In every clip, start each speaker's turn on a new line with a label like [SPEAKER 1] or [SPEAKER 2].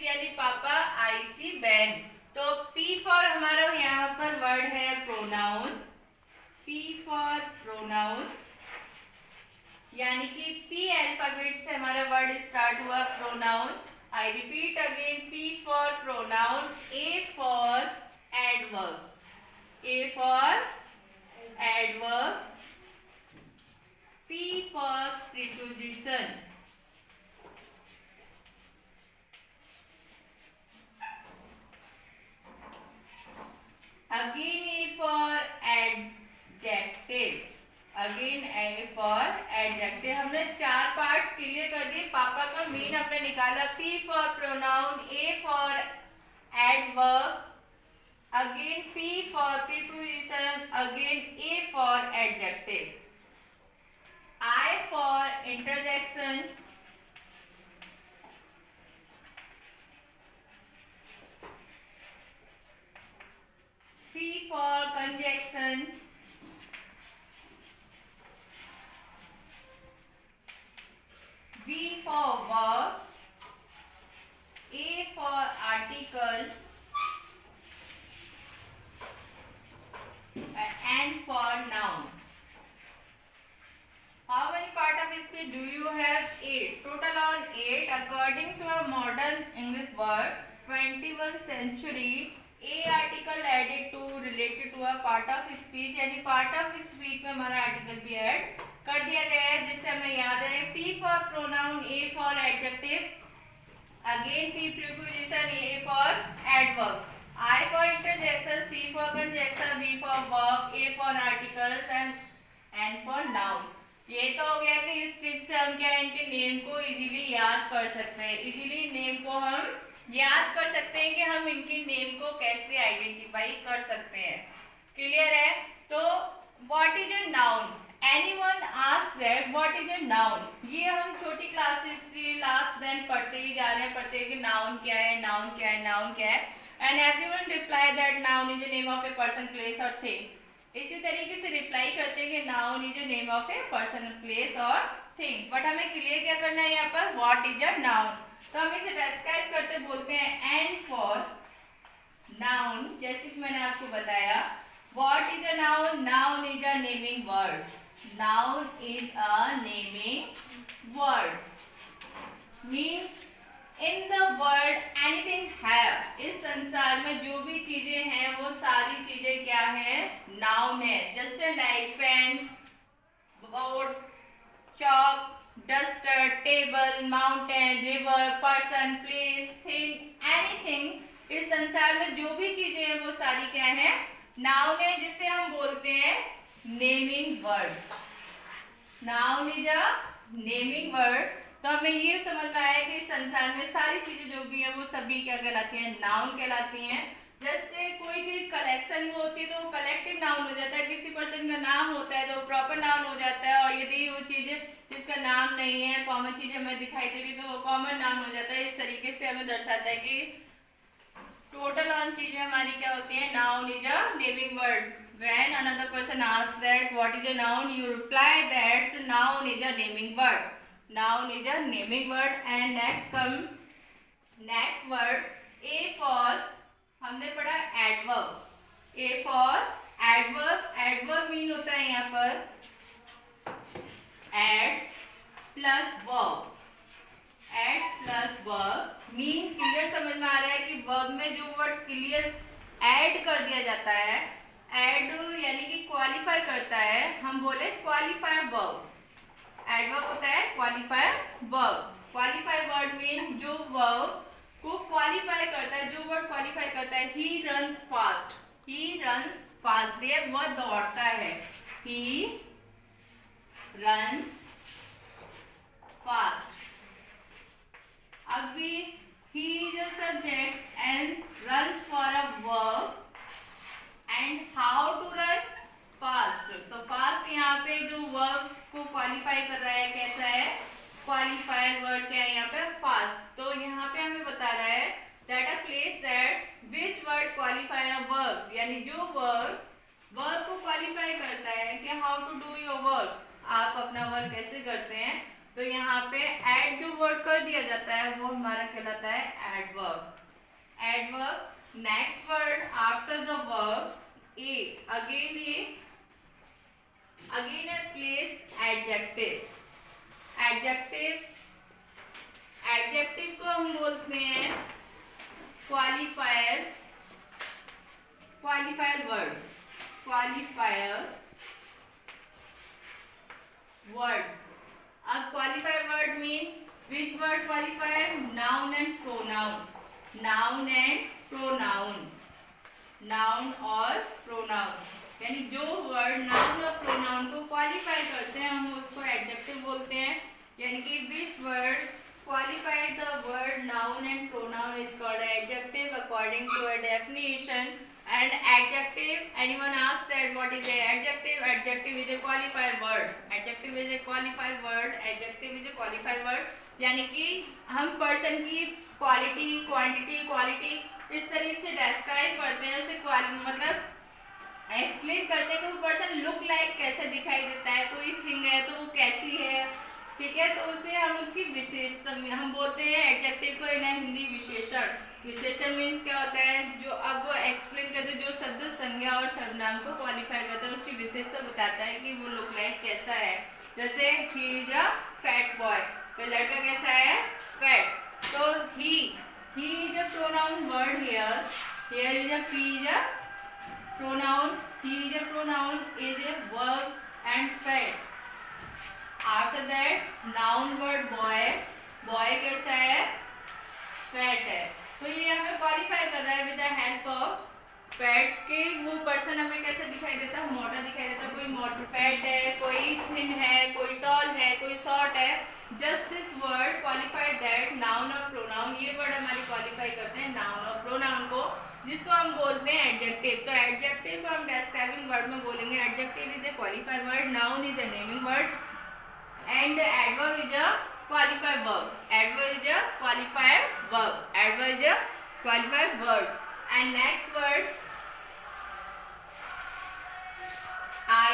[SPEAKER 1] यानी पापा, आई सी बैन। तो P फॉर हमारा यहाँ पर वर्ड है प्रोनाउन, P फॉर प्रोनाउन, यानी कि P अल्फाबेट से हमारा वर्ड स्टार्ट हुआ pronoun. I repeat again, P for pronoun, A for adverb, A for adverb, P for preposition, again A for adjective, again A for adjective। हमने 4 parts clear कर दिए। पापा का मेन हमने निकाला, P for pronoun, A for adverb, again P for preposition, again A for adjective, I for interjection, C for conjunction, V for verb, A for article, N for noun। How many part of speech do you have? 8. Total on 8. According to a modern English word, 21st century, A article added to related to a part of speech, यानी part of speech में हमारा article भी add कर दिया गया है, जिससे हमें याद रहे। P for pronoun, A for adjective, again P preposition, A for adverb, I for interjection, C for conjunction, V for verb, A for articles and N for noun। ये तो हो गया कि इस ट्रिक से हम क्या है, इनके नेम को इजीली याद कर सकते हैं। इजीली नेम को हम याद कर सकते हैं कि हम इनके नेम को कैसे आइडेंटिफाई कर सकते हैं। क्लियर है? तो what is a noun? Anyone ask that what is a noun? ये हम छोटी क्लासेस से लास्ट देन पढ़ते ही जा रहे हैं कि नाउन क्या है, नाउन क्या है, नाउन क्या है, and everyone reply that noun is the name of a person, place और थिंग। इसी तरीके से रिप्लाई करते हैं कि noun is the name of a person, place और थिंग। बट हमें क्लियर क्या करना है यहाँ पर, व्हाट इज अ नाउन। तो हम इसे डिस्क्राइब करते बोलते हैं एंड फॉर नाउन, जैसे कि मैंने आपको बताया। What is a noun? Noun is a naming word, noun is a naming word, means in the world anything have, इस संसार में जो भी चीजें हैं वो सारी चीजें क्या है, नाउन है। Just like fan, board, chalk, duster, table, mountain, river, person, place, thing, anything, इस संसार में जो भी चीजें हैं वो सारी क्या है, नाउन है, जिसे हम बोलते हैं naming word. Noun is a naming word. तो हमें ये समझ में आया कि संसार में सारी चीजें जो भी है वो सभी क्या कहलाती हैं, नाउन कहलाती हैं। जैसे कोई चीज कलेक्शन में होती है तो वो कलेक्टिव नाउन हो जाता है, किसी पर्सन का नाम होता है तो प्रॉपर नाउन हो जाता है, और यदि वो चीजें जिसका नाम नहीं है, कॉमन चीजें हमें दिखाई दे रही तो वो कॉमन नाउन हो जाता है। इस तरीके से हमें दर्शाता है कि टोटल ऑन चीजें हमारी क्या होती है, noun is a naming word. When another person asks that what is a noun, you reply that noun is a naming word. Noun is a naming word. And next word A for, हमने पढ़ा adverb, A for adverb। adverb mean होता है यहाँ पर add plus verb, add plus verb mean clear समझ में आ रहा है कि verb में जो वर्ड क्लियर ऐड कर दिया जाता है, एड यानी कि क्वालिफाई करता है, हम बोले क्वालिफायर वर्ब। एडवर्ब होता है qualifier verb. Qualifier word mean जो वर्ब को क्वालिफाई करता है, जो वर्ड क्वालिफाई करता है। He runs fast, he runs fast, ये वह दौड़ता है, ही रन्स फास्ट। अभी he is a subject and runs for a verb and how to run fast. तो फास्ट यहाँ पे जो वर्ब को क्वालिफाई कर रहा है कैसा है, क्वालिफायर वर्ड क्या है यहाँ पे, फास्ट। तो यहाँ पे हमें बता रहा है that a place that which word qualify a verb, यानी जो वर्ब को क्वालिफाई करता है कि how to do your work, आप अपना वर्क कैसे करते हैं। तो यहाँ पे एड जो वर्ड कर दिया जाता है वो हमारा कहलाता है? Adverb. Adverb. Next word after the verb a, again a place adjective. Adjective को हम बोलते हैं क्वालिफायर वर्ड. अब qualifier word mean which word qualifier? Noun and pronoun. Noun और प्रोनाउन यानी जो वर्ड नाउन और प्रोनाउन को क्वालिफाई करते हैं हम उसको एडजेक्टिव बोलते हैं. यानी कि which word qualified the word noun and pronoun is called adjective according to a definition. And adjective, anyone ask that what is a adjective? Adjective is a qualifier word. Adjective is a qualifier word. यानी कि हम person की quality, quantity इस तरीके से describe करते हैं, उसे मतलब एक्सप्लेन करते हैं कि वो पर्सन लुक लाइक कैसे दिखाई देता है, कोई थिंग है तो वो कैसी है. ठीक है, तो उसे हम उसकी विशेषता हम बोलते हैं एडजेक्टिव को इन हिंदी विशेषण मीन्स क्या होता है? जो अब वो एक्सप्लेन करते जो शब्द संज्ञा और सर्वनाम को क्वालिफाई करता है उसकी विशेषता बताता है कि वो लुक लाइक कैसा है. जैसे ही इज अ फैट बॉय, तो लड़का कैसा है? फैट. तो ही is a pronoun word here is a P is a pronoun, he is a pronoun, is a verb and fat. After that noun word boy कैसा है? फैट है. तो ये हमें क्वालिफाई कर रहा है with the help of fat के वो पर्सन हमें कैसे दिखाई देता है? मोटा दिखाई देता है. कोई मोटा फैट है, कोई थिन है, कोई टॉल है, कोई शॉर्ट है. Just this word qualified that noun और प्रोनाउन. ये वर्ड हमारे क्वालिफाई करते हैं नाउन और प्रोनाउन को, जिसको हम बोलते हैं एडजेक्टिव. तो एडजेक्टिव को हम डिस्क्राइबिंग वर्ड में बोलेंगे. Adjective is a qualified word, noun is a naming word, and adverb is a qualifier verb. Adverb is a qualifier verb. And next word I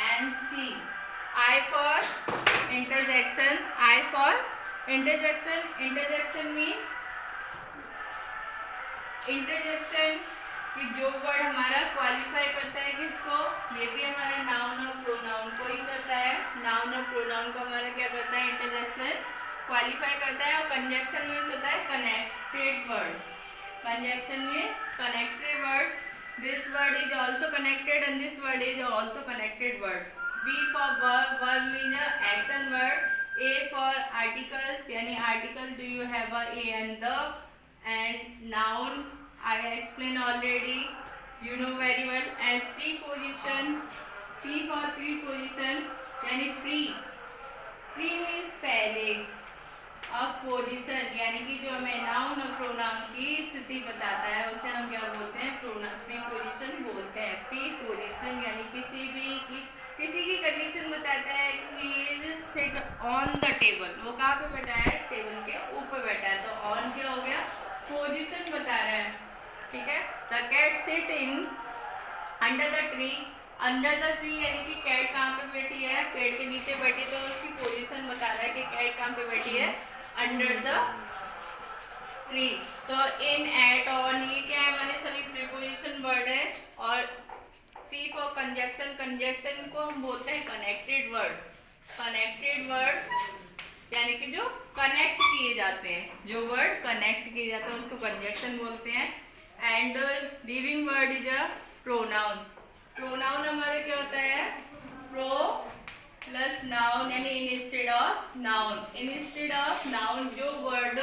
[SPEAKER 1] and see. I for interjection. Interjection mean कि जो word हमारा qualify करता है किसको? ये भी हमारे noun और प्रोनाउन को ही करता है. नाउन और प्रोनाउन को हमारा क्या करता है? इंटरजेक्शन क्वालिफाई करता है. और कंजक्शन मीन्स होता है connected word. This word is also connected and this word is also connected word. V for verb means action word. A for articles यानी article do you have a and the. And noun I explained already, you know very well. And preposition, P for preposition यानी pre means पहले. अब position यानी कि जो हमें noun और pronoun की स्थिति बताता है उसे हम क्या बोलते हैं? प्रीपोजिशन बोलते हैं. प्रीपोजिशन यानी किसी की कंडीशन बताता है कि he is sit on the table. वो कहाँ पे बैठा है? टेबल के ऊपर बैठा है. तो on क्या हो गया? पोजीशन बता रहा है. ठीक है. The cat sit in under the tree. Under the tree यानी कि कैट कहाँ पे बैठी है? पेड़ के नीचे बैठी. तो उसकी पोजीशन बता रहा है कि कैट कहाँ पे बैठी है? Under the tree. तो इन, एट, ऑन ये क्या है? हमारे सभी प्रीपोजिशन वर्ड है. और सी फॉर कंजक्शन को हम बोलते हैं कनेक्टेड वर्ड यानी कि जो कनेक्ट किए जाते हैं. जो वर्ड कनेक्ट किए जाते हैं उसको कंजक्शन बोलते हैं. And living word is a pronoun. Pronoun हमारे क्या होता है? प्रो प्लस नाउन यानी इंस्टेड ऑफ नाउन. जो वर्ड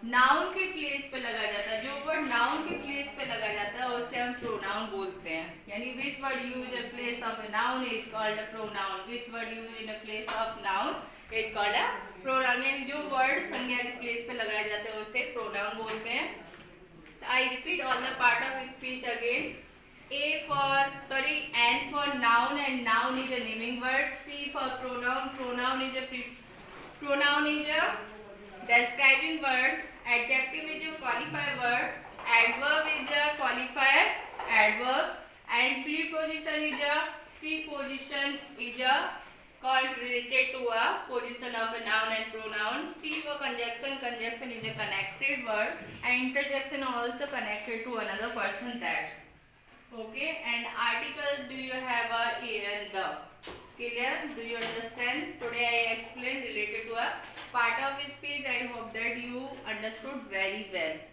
[SPEAKER 1] नाउन के प्लेस पे लगाया जाता है, जो वर्ड नाउन के प्लेस पे लगाया जाता है उसे हम प्रोनाउन बोलते हैं. यानी which word use in place of a noun is called a pronoun. Which word use in a place of noun is called a pronoun. यानी जो वर्ड संज्ञा के प्लेस पे लगाए जाते हैं उसे प्रोनाउन बोलते हैं. I repeat all the part of speech again. N for noun and noun is a naming word. P for pronoun is a describing word. Adjective is a qualifier word. Adverb is a qualifier adverb. And preposition is a called related to a position of a noun and pronoun. See, for conjunction, conjunction is a connected word, and interjection also connected to another person that. Okay, and article, do you have a and the? Clear? Do you understand? Today I explained related to a part of speech. I hope that you understood very well.